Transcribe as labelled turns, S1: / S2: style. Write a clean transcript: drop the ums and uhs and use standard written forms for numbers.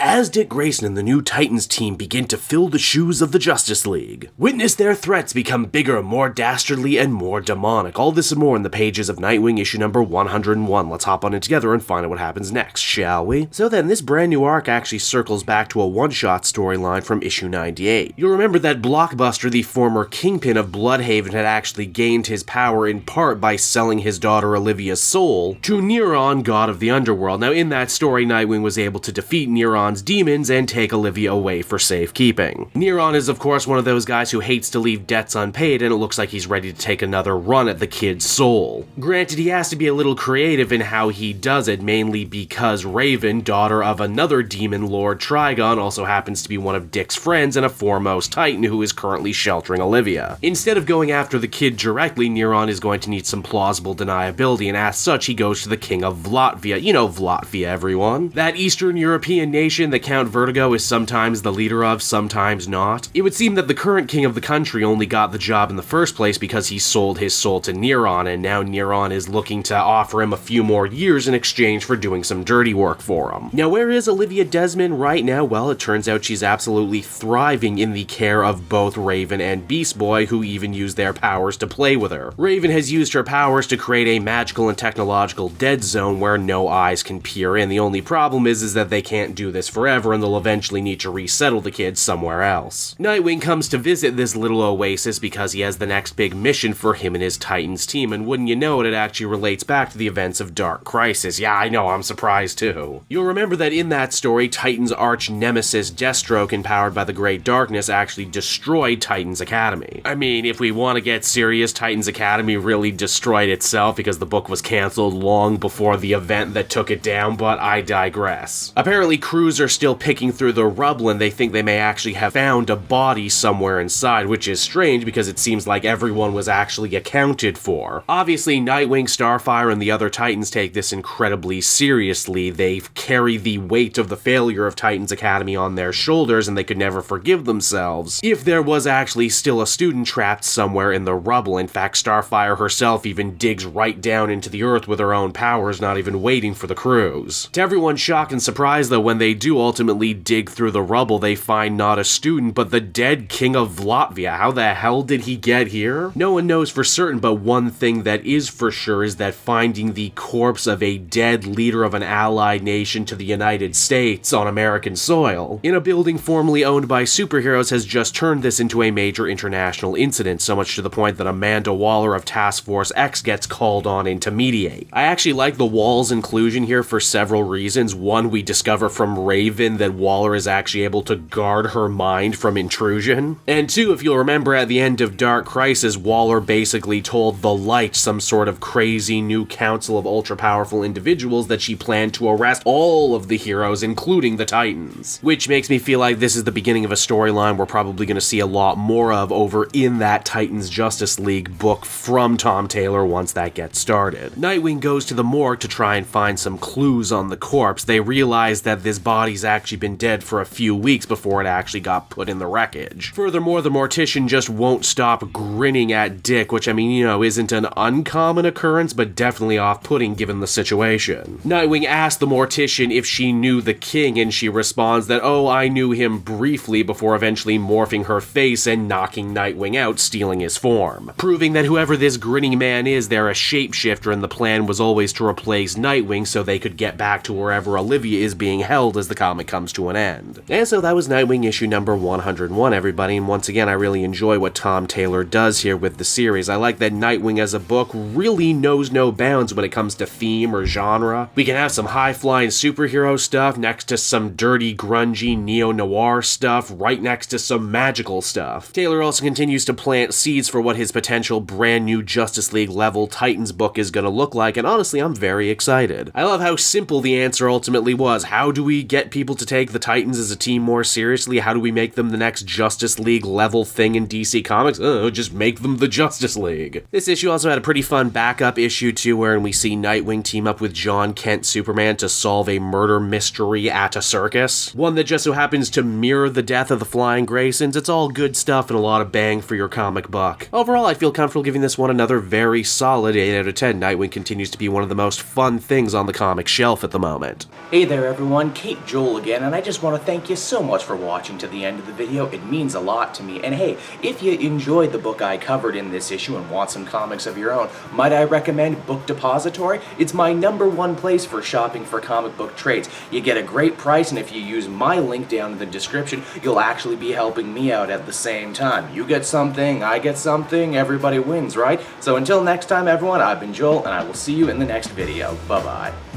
S1: As Dick Grayson and the new Titans team begin to fill the shoes of the Justice League, witness their threats become bigger, more dastardly, and more demonic. All this and more in the pages of Nightwing issue number 101. Let's hop on in together and find out what happens next, shall we? So then, this brand new arc actually circles back to a one-shot storyline from issue 98. You'll remember that Blockbuster, the former kingpin of Blüdhaven, had actually gained his power in part by selling his daughter Olivia's soul to Neron, god of the underworld. Now, in that story, Nightwing was able to defeat Neron's demons and take Olivia away for safekeeping. Neron is of course one of those guys who hates to leave debts unpaid, and it looks like he's ready to take another run at the kid's soul. Granted, he has to be a little creative in how he does it, mainly because Raven, daughter of another demon lord, Trigon, also happens to be one of Dick's friends and a foremost Titan who is currently sheltering Olivia. Instead of going after the kid directly, Neron is going to need some plausible deniability, and as such he goes to the king of Vlatvia. You know Vlatvia, everyone. That Eastern European nation that Count Vertigo is sometimes the leader of, sometimes not. It would seem that the current king of the country only got the job in the first place because he sold his soul to Neron, and now Neron is looking to offer him a few more years in exchange for doing some dirty work for him. Now, where is Olivia Desmond right now? Well, it turns out she's absolutely thriving in the care of both Raven and Beast Boy, who even use their powers to play with her. Raven has used her powers to create a magical and technological dead zone where no eyes can peer in. The only problem is that they can't do this forever, and they'll eventually need to resettle the kids somewhere else. Nightwing comes to visit this little oasis because he has the next big mission for him and his Titans team, and wouldn't you know it actually relates back to the events of Dark Crisis. Yeah, I know, I'm surprised too. You'll remember that in that story, Titan's arch nemesis Deathstroke, empowered by the Great Darkness, actually destroyed Titan's Academy. I mean, if we want to get serious, Titan's Academy really destroyed itself because the book was cancelled long before the event that took it down, but I digress. Apparently, crews are still picking through the rubble, and they think they may actually have found a body somewhere inside, which is strange because it seems like everyone was actually accounted for. Obviously, Nightwing, Starfire, and the other Titans take this incredibly seriously. They carry the weight of the failure of Titan's Academy on their shoulders, and they could never forgive themselves if there was actually still a student trapped somewhere in the rubble. In fact, Starfire herself even digs right down into the earth with her own powers, not even waiting for the crews. To everyone's shock and surprise, though, when they do ultimately dig through the rubble, they find not a student, but the dead king of Vlatvia. How the hell did he get here? No one knows for certain, but one thing that is for sure is that finding the corpse of a dead leader of an allied nation to the United States on American soil in a building formerly owned by superheroes has just turned this into a major international incident, so much to the point that Amanda Waller of Task Force X gets called on in to mediate. I actually like the Wall's inclusion here for several reasons. One, we discover from Raven that Waller is actually able to guard her mind from intrusion. And two, if you'll remember at the end of Dark Crisis, Waller basically told the Light, some sort of crazy new council of ultra-powerful individuals, that she planned to arrest all of the heroes, including the Titans. Which makes me feel like this is the beginning of a storyline we're probably going to see a lot more of over in that Titans Justice League book from Tom Taylor once that gets started. Nightwing goes to the morgue to try and find some clues on the corpse. They realize that this body's actually been dead for a few weeks before it actually got put in the wreckage. Furthermore, the mortician just won't stop grinning at Dick, which, I mean, you know, isn't an uncommon occurrence, but definitely off-putting given the situation. Nightwing asks the mortician if she knew the king, and she responds that, oh, I knew him briefly, before eventually morphing her face and knocking Nightwing out, stealing his form. Proving that whoever this grinning man is, they're a shapeshifter, and the plan was always to replace Nightwing so they could get back to wherever Olivia is being held as the comic comes to an end. And so that was Nightwing issue number 101, everybody, and once again, I really enjoy what Tom Taylor does here with the series. I like that Nightwing as a book really knows no bounds when it comes to theme or genre. We can have some high-flying superhero stuff next to some dirty, grungy, neo-noir stuff right next to some magical stuff. Taylor also continues to plant seeds for what his potential brand new Justice League level Titans book is gonna look like, and honestly, I'm very excited. I love how simple the answer ultimately was. How do we get people to take the Titans as a team more seriously? How do we make them the next Justice League level thing in DC Comics? Just make them the Justice League. This issue also had a pretty fun backup issue too, wherein we see Nightwing team up with Jon Kent Superman to solve a murder mystery at a circus. One that just so happens to mirror the death of the Flying Graysons. It's all good stuff and a lot of bang for your comic buck. Overall, I feel comfortable giving this one another very solid 8 out of 10. Nightwing continues to be one of the most fun things on the comic shelf at the moment.
S2: Hey there everyone, Kate Joel again, and I just want to thank you so much for watching to the end of the video. It means a lot to me. And hey, if you enjoyed the book I covered in this issue and want some comics of your own, might I recommend Book Depository? It's my #1 place for shopping for comic book trades. You get a great price, and if you use my link down in the description, you'll actually be helping me out at the same time. You get something, I get something, everybody wins, right? So until next time, everyone, I've been Joel, and I will see you in the next video. Bye-bye.